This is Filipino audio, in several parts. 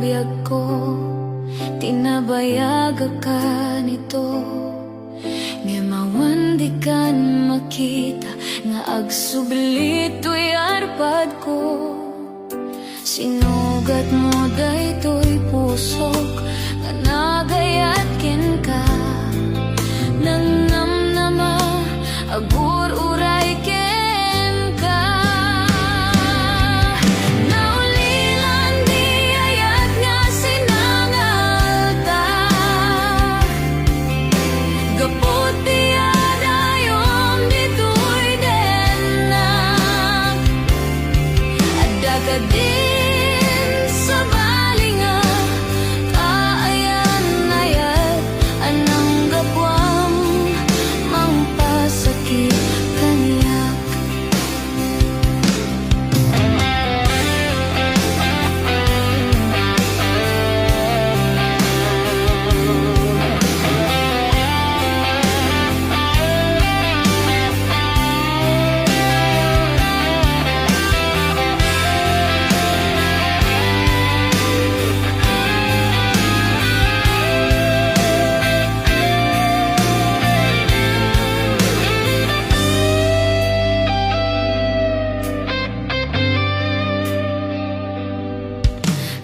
kabiyag ko, tinabayag ka nito. Nga mawandi kan makita, nga agsubilit to'y arpad ko. Sinugat mo daytoy pusok, nga nagayat ken ka. Nang namnama, agur uray ken ka. Naulilan di ayat nga sinangalta, gapot di adayom ditoy denak. Adda ka din sa balinga, kaayan ayat anang gapwam mangpasakit kaniyak.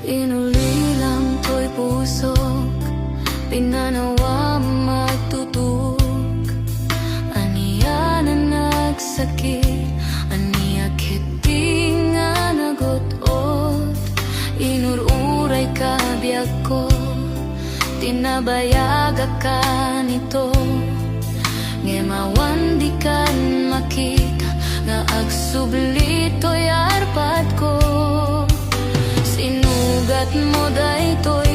Inulilang ko'y pusok, pinanawa magtutug. Aniya na nagsakit, aniya kiti nga nagot-ot. Inururay kabiyag ko, tinabayag ka nito. Nga mawandi kan makita, nga agsublito'y arpad ko. Sinugat mo daytoy